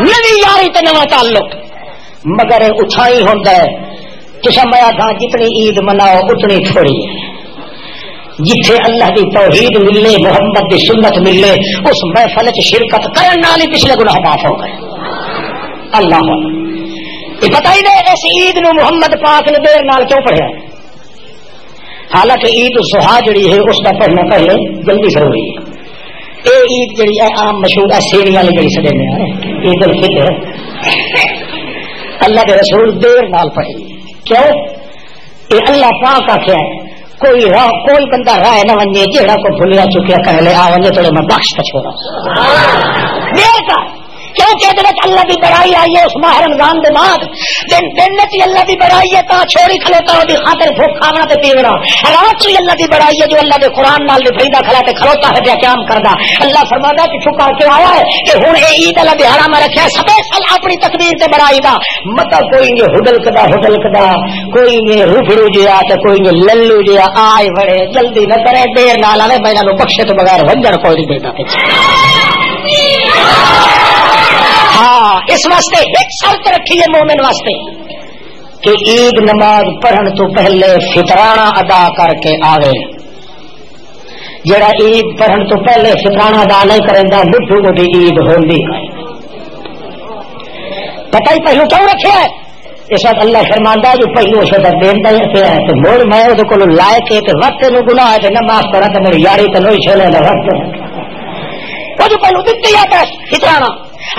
نوی یاری تے نواں تعلق مگر اٹھائی ہوندا ہے. تساں میں آکھاں جتنی عید مناؤ اتنی تھوڑی ہے. جتھے اللہ دی توحید ملے محمد دی سنت ملے اس محفل چ شرکت کرن نال ہی پچھلے گناہ معاف ہو گئے. اللہ یہ پتہ ہی نہیں اس عید نو محمد پاک نے دیر نال کیوں پڑھیا ہے. حالانکہ عید الضحیٰ جڑی ہے اس کا پڑھنا پہلے جلدی ضروری ہے. اے عید جڑی ہے عام مشہور ہے سیری والی جڑی سدے میں عید الفطر اللہ کے رسول دیر نال پڑھی کیوں. یہ اللہ پاک آخیا ہے کوئی بندہ راہ نہ ونجے جیڑا کو بھولیا چکیا کہ لے آ ونجے تو میں بخش تے چھوڑا دیر کا کیونکہ اللہ کی بڑائی آئی ہے اس ماہ رمضان کے بعد دن چ اللہ کی بڑائی ہے تا چھوڑی کھلوتا وہ خاطر بھوک کھانا تے پیونا. رات چ اللہ کی بڑائی ہے جو اللہ کے قرآن نال فریدا کھلا تے کھلوتا ہے پیا قیام کردا. اللہ فرماتا کہ چھکا کے آیا ہے کہ ہن اے عید اللہ دہاڑا میں رکھیا سپیشل اپنی تقدیر تے بڑائی دا مطلب کوئی نے ہڈل کدا کوئی نے روفڑو جیا تے کوئی نے للو جیا آئے بڑے جلدی نہ کرے دیر نال آوے میں انہاں بخشے تو بغیر ونجر کوئی نہیں دیتا. ہاں اس واسطے ایک شرط رکھی ہے مومن واسطے کہ عید نماز پڑھن تو پہلے فطرانہ ادا کر کے آوے. جڑا عید پڑھن تو پہلے فطرانہ ادا نہیں کریندا بڈھو کو دی عید ہوندی. پتہ ہی پہلو کیوں رکھیا ہے؟ اس وقت اللہ فرماندا ہے جو پہلو شدا دیندا ہے پیا ہے تے مڑ میں او کول لائے کے تے وقت نو گناہ ہے تے نماز پڑھا تے میری یاری تے نہیں چھلے دا وقت او جو پہلو دتی ہے تے فطرانہ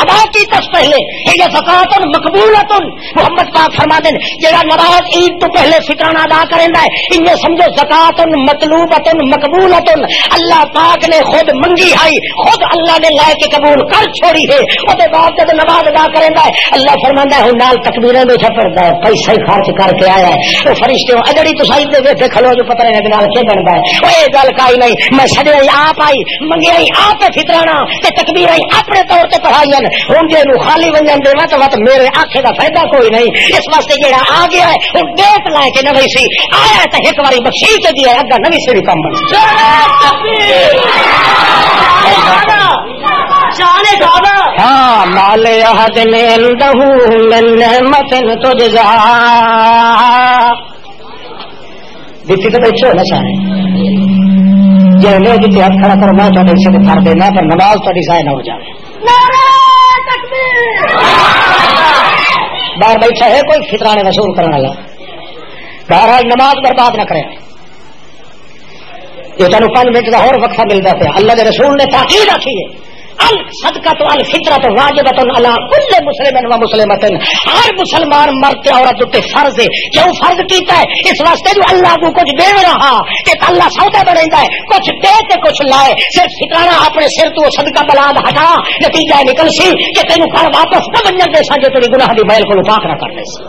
ادا کی تس پہلے یہ زکات مقبولۃ. محمد پاک فرما دیں جڑا نماز عید تو پہلے فطرانہ ادا کریندا ہے انہیں سمجھو زکات مطلوبۃ مقبولۃ. اللہ پاک نے خود منگی ہے, خود اللہ نے لائے کے قبول کر چھوڑی ہے. اس کے بعد جب نماز ادا کریندا ہے اللہ فرماندا ہے نال تکبیراں بیٹھا پڑتا ہے, پیسہ خرچ کر کے آیا ہے. وہ فرشتے اجڑی تو سائیں دے بیٹھے کھلو جو پتہ نہیں نال کے بندا ہے. او اے گل کائی نہیں, میں سجے آپ آئی منگی آئی آپ فطرانہ تے تکبیراں اپنے طور تے پڑھائی ہوں جی خالی ونجن دے تو میرے آنکھے کا فائدہ کوئی نہیں. اس واسطے جہاں آ گیا ہے وہ ڈیٹ لائے کے نوی سی آیا تو ایک باری بخشی کے دیا اگا نوی سے بھی کم بن ہاں مال عہد میں اندہو من نعمت تجزا دیتی تو بیٹھو نہ چاہے جی میں جتنے ہاتھ کھڑا کرو میں تھوڑے سے کر دینا پر نماز تھوڑی ضائع نہ ہو جائے. باہر بیٹھا ہے کوئی فطرانے وصول کرنے والا, بہرحال نماز برباد نہ کرے. یہ تینوں 5 منٹ کا اور وقفہ ملتا پیا. اللہ کے رسول نے تاکید رکھی ہے الصدقۃ الفطرۃ واجبۃ علی کل مسلم و مسلمۃ. ہر مسلمان مرد عورت تے فرض ہے. کیوں فرض کیتا ہے؟ اس واسطے جو اللہ کو کچھ دے رہا کہ اللہ سودا بنیندا ہے, کچھ دے تے کچھ لائے. صرف فطرانہ اپنے سر تو صدقہ بلاد ہٹا, نتیجہ نکل سی کہ تینوں گھر واپس نہ بننے دے سا جو تیری گناہ دی میل کو پاک نہ کر دے سا.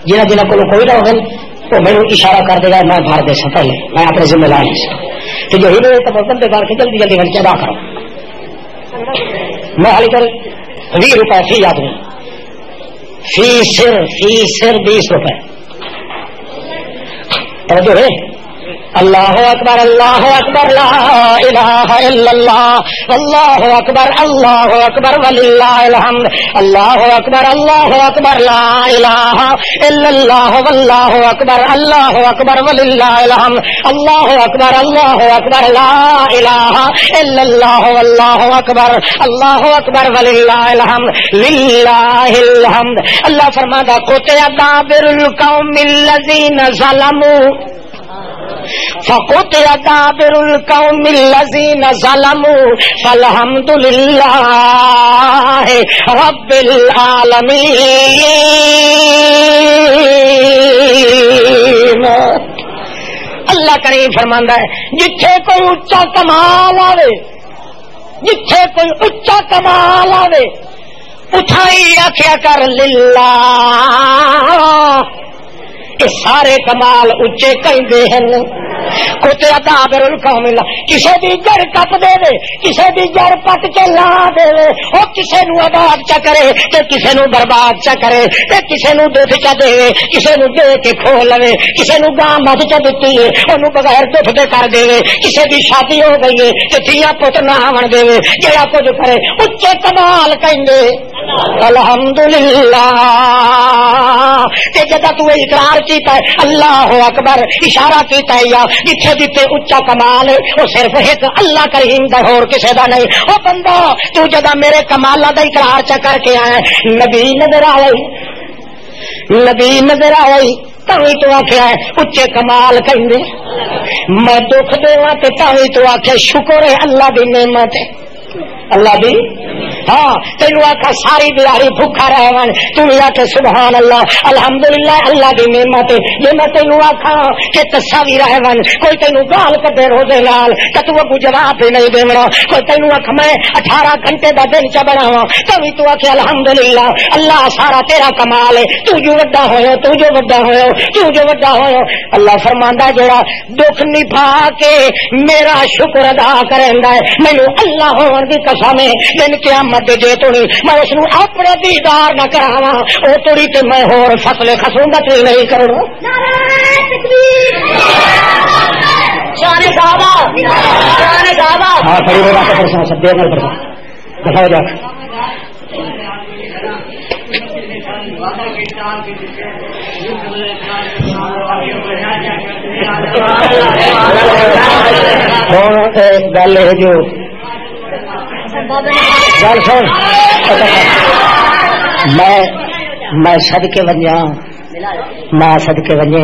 جنہاں کو کوئی نہ ہوگا تو میں اشارہ کر دے گا میں بھر دے سا پہلے میں اپنے ذمہ داری سے کہ جو ہی تو بندے بار کے جلدی جلدی بن کے ادا کرو. میں حالی کر 20 روپے فی آدمی فی سر 20 روپے توجہ ہے. اللہ اکبر لا الہ الا اللہ واللہ اکبر وللہ الحمد. اللہ اکبر لا الہ الا اللہ واللہ اکبر وللہ الحمد. اللہ اکبر لا الہ الا اللہ واللہ اکبر وللہ الحمد للہ الحمد. اللہ فرماتا قطع دابر القوم الذین ظلموا فقطع دابر القوم الذین ظلموا فالحمد للہ رب العالمین. اللہ کریم فرماندا ہے جتھے کوئی اچا کمال آوے, جتھے کوئی اچا کمال آوے اٹھائی آخیا کر للہ. یہ سارے کمال اچے کہندے ہیں. کتے دابر القوم کسے دی جڑ کٹ دے دے, کسے دی جڑ پٹ کے لا دے, وہ کسے نو آباد چا کرے تے کسے نو برباد چا کرے, تے کسے نو دکھ چا دے, کسے نو دے کے کھو لوے, کسے نو گاں مجھ چا دتی ہے اونوں بغیر دکھ دے کر دے, کسے دی شادی ہو گئی ہے تے تھیا پت نہ آون دے, جڑا کچھ کرے اچے کمال کہندے الحمدللہ. تے جدا تو اقرار کیتا ہے اللہ اکبر اشارہ کیتا ہے یا جتھے جتھے اچا کمال ہے وہ صرف ایک اللہ کریم دا اور کسے دا نہیں. او بندہ تو جدا میرے کمالاں دا اقرار چا کر کے آیا, نبی نظر آئی تاوی تو آخیا ہے اچے کمال کہندے. میں دکھ دیواں تے تاوی تو آخیا شکر ہے اللہ دی نعمت ہے, اللہ دی. ہاں تینوں آخا ساری دیہڑی بھوکا رہن تو آخ سبحان اللہ الحمدللہ اللہ دی نعمت. جی میں تینوں آخا کہ تسا بھی رہن کوئی تینوں گال کدے روزے لال تو تو اگو جواب بھی نہیں دینا, کوئی تینوں آخ میں 18 گھنٹے دا دن چ بناواں تبھی تو آخ الحمدللہ اللہ سارا تیرا کمال ہے, تو جو وڈا ہوئے تو جو وڈا ہوئے تو جو وڈا ہوئے. اللہ فرماندا جڑا دکھ نبھا کے میرا شکر ادا کریندا ہے مینوں اللہ ہون دی قسم ہے دن قیامت جے توڑی میں اس نو اپنے دیدار نہ کراواں او توڑی تے میں ہور فصل خصومت نہیں کروں. شان صحابہ ہاں کھڑی ہو جا کے سب دیر نال پڑھا دفع ہو جا. گل ہے جو گل سن میں صدقے ونجا ماں صدقے ونجے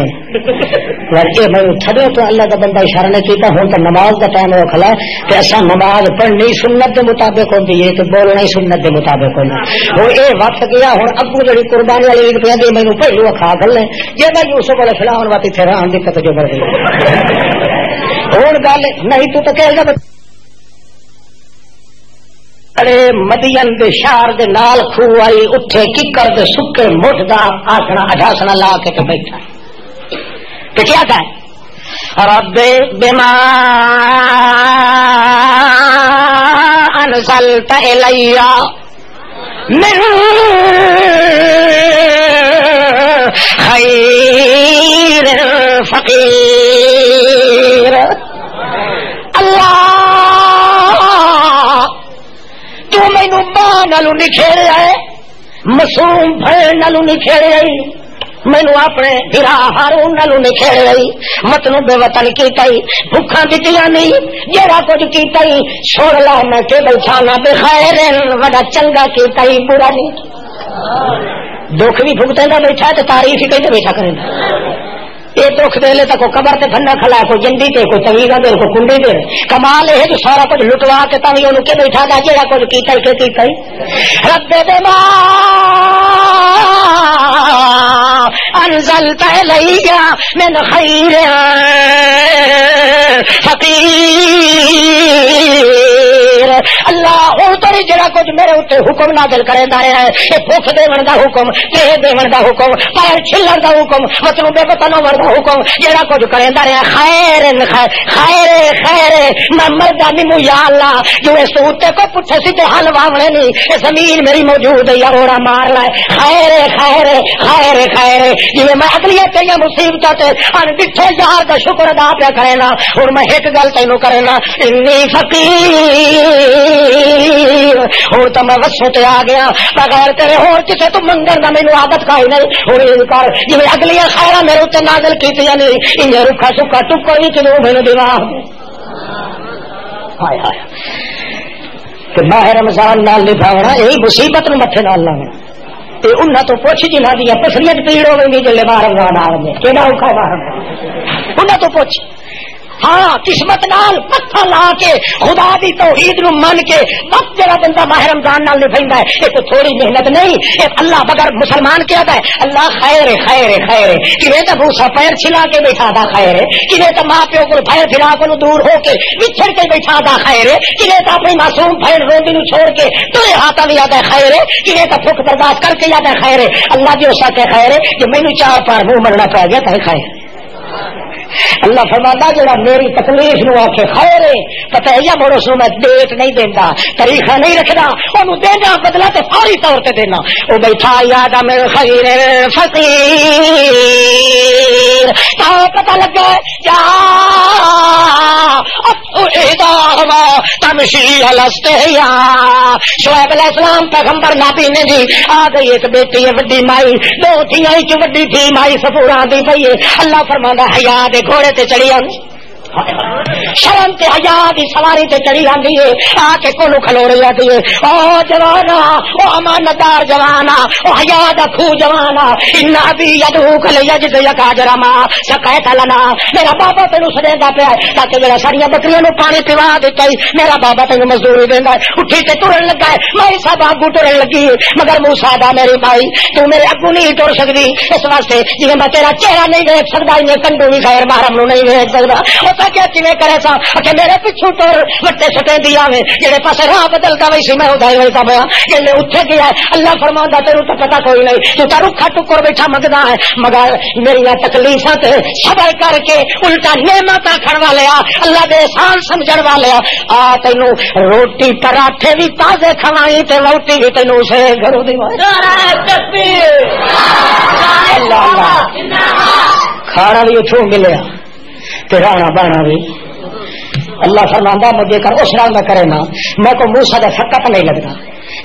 یہ میں تھدے تو اللہ کا بندہ اشارہ نہیں کیتا ہوں تو نماز کا ٹائم ہو کھلا کہ ایسا نماز پڑھنی سنت کے مطابق ہوتی ہے تو بولنا ہی سنت کے مطابق ہونا وہ یہ وقت گیا ہوں ابو جی قربانی والی عید پہ مینو پہلو کھا گل ہے جی میں یوسف والے فلاح بات اتنے رہن دقت جو بڑھ گئی ہوں گل نہیں تو کہے گا ارے مدین دے شہر دے نال کھو آئی اٹھے ککر دے سکے مٹھ دا آسنا اٹھاسنا لا کے تو بیٹھا تو کیا کہا رب بما انزلت الیا من خیر فقیر اللہ تو مینو ماں نالو نکھیڑے آئے معصوم بھائی نالو نکھیڑے آئی مینو اپنے ہرا ہارون نالو نکھیڑے آئی متنو بے وطن کیتا ہی بھوکھا دتیاں نہیں جیڑا کچھ کیتا ہی چھوڑ لا میں کے بیٹھانا بے خیر وڈا چنگا کیتا ہی برا نہیں دکھ بھی بھگتے نہ بیٹھا تو تعریف ہی کہیں بیٹھا کریں یہ دکھ دے لے تو کوئی قبر تے پھننا کھلا کوئی جنڈی تے کوئی تویزہ دے کوئی کنڈی دے کمال ہے جو سارا کچھ لٹوا کے تاوی انہوں کے بیٹھا دا جیڑا کچھ کیتا ہی کہ کیتا ہی رب دے ماں انزلت الیہ من خیر فقیر اللہ ہوں تو جڑا کچھ میرے اتنے حکم نازل کرے دارے ہیں یہ بھوک دیون دا حکم تے دیون دا حکم پیر چھلن دا حکم مطلب بے پتہ ورد حکم جڑا کچھ کرے دارے ہیں خیر خیر خیر میں مردہ نمو یا اللہ جو اس اتنے کو پٹھے سیدھے حل واونے نہیں زمین میری موجود ہے یا اورا مار لائے خیر خیر خیر خیر یہ میں اگلیت تیاں مصیبتہ تے ان بٹھے یار دا شکر ادا پہ کرینا اور میں ایک گل تینوں کرینا انی فقیر اور تو میں وسو تے آ گیا بغیر تیرے اور کسے تو منگن دا مینوں عادت کھائی نہیں اور یہ کر جی اگلی خیرہ میرے اتنے نازل کیتی نہیں انہیں رکھا سکھا ٹکر نہیں چلو میں نے دیوا ہائے ہائے کہ ماہ رمضان نال نبھاونا یہی مصیبت نو مٹھے نال لاونا تے انہاں تو پوچھ جنہاں دی پسلیت پیڑ ہوے گی جلے ماہ رمضان آ گئے کیڑا اوکھا ماہ رمضان انہاں تو پوچھ ہاں قسمت نال متھا لا کے خدا دی توحید نو من کے وقت جڑا بندہ ماہ رمضان نال نبھیندا ہے یہ تو تھوڑی محنت نہیں اے اللہ بغیر مسلمان کیا ہے اللہ خیر خیر خیر کیویں تے بھوسا پیر چھلا کے بیٹھا دا خیر کیویں تے ماں پیو کو بھائی پھرا کو دور ہو کے وچھڑ کے بیٹھا دا خیر کیویں تے اپنی معصوم بھائی روندی نو چھوڑ کے تیرے ہاتھاں وی آدا خیر کیویں تے بھوک برداشت کر کے آدا خیر اللہ دی اس کے خیر کہ مینوں چار پار منہ مرنا پے گیا تے خیر اللہ فرماتا جڑا میری تکلیف نو آکھے خیر ہے پتہ ہے یا موڑو سو میں ڈیٹ نہیں دیندا طریقہ نہیں رکھدا اونوں دینا بدلا تے فوری طور تے دینا او بیٹھا یاد میں خیر فقیر تا پتہ لگے جا اداروا تمشی الستیا شعیب علیہ السلام پیغمبر نبی نے جی آ گئی ایک بیٹی ہے وڈی مائی دو تھیاں وچ وڈی تھی مائی صفورا دی پئی ہے اللہ فرماندا حیا دے گھوڑے تے چڑھی آندی شرم تے حیا دی سواری تے چڑھی آندی ہے آ کے کولو کھلوڑی آندی ہے او جوانا او امانتدار جوانا او حیا دا کھو جوانا ان ابی یدعوک لیجد یکاجرما سقیت لنا میرا بابا تینوں سدیندا پیا تاکہ میرا ساریاں بکریاں نو پانی پیوا دتا ہی میرا بابا تینوں مزدوری دیندا ہے اٹھی تے ٹرن لگا ہے میں سب اگوں ٹرن لگی مگر موسیٰ دا میری بھائی تو میرے اگوں نہیں ٹر سکدی اس واسطے جویں میں تیرا چہرہ نہیں دیکھ سکدا ایں کنڈو وی غیر محرم نو نہیں دیکھ سکدا کیا کیویں کرے سا کہ میرے پیچھے ٹر وٹے سٹے دیا میں جڑے پاسے راہ بدلدا وئی سی میں اودائی وئی سا کہ میں اٹھ گیا اللہ فرماوندا تینوں تے پتہ کوئی نہیں تو تا رکھا ٹکر بیٹھا منگدا ہے مگر میری تکلیفاں تے صبر کر کے الٹا نعمتاں کھڑ والیا اللہ دے احسان سمجھن والیا آ تینوں روٹی پراٹھے بھی تازے کھوائی تے روٹی بھی تینوں سے گھروں دی نعرہ تکبیر اللہ اللہ کھانا بھی اتھوں ملیا رانا بانا بھی اللہ فرماندا مجھے کر اس نال میں کرے نا میں کو موسیٰ دا فقط نہیں لگتا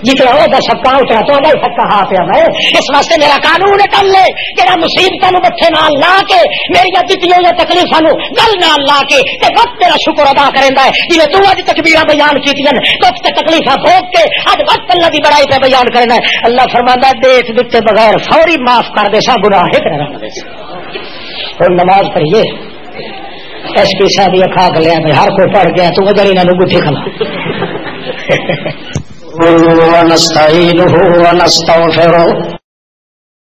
جتنا وہ سکا اتنا تو سکا ہاں پیا میں اس واسطے میرا قانون کر لے جہاں مصیبتوں متے نال لا کے میری دتیاں یا تکلیفاں گل نال لا کے وقت تیرا شکر ادا کریندا ہے جی تو اج تکبیراں بیان کیتیاں وقت تکلیفاں بھوگ کے اج وقت اللہ دی بڑائی پہ بیان کرنا ہے. اللہ فرماندا ڈیٹ دتے بغیر فوری معاف کر دے سا گناہ ایک نہ رکھ دے. اور نماز پڑھیے ایس پی صاحب یہ کھا کے لیا ہر کوئی پڑھ گیا تو اجر انہاں نوں گٹھی کھلا ونستعينه ونستغفره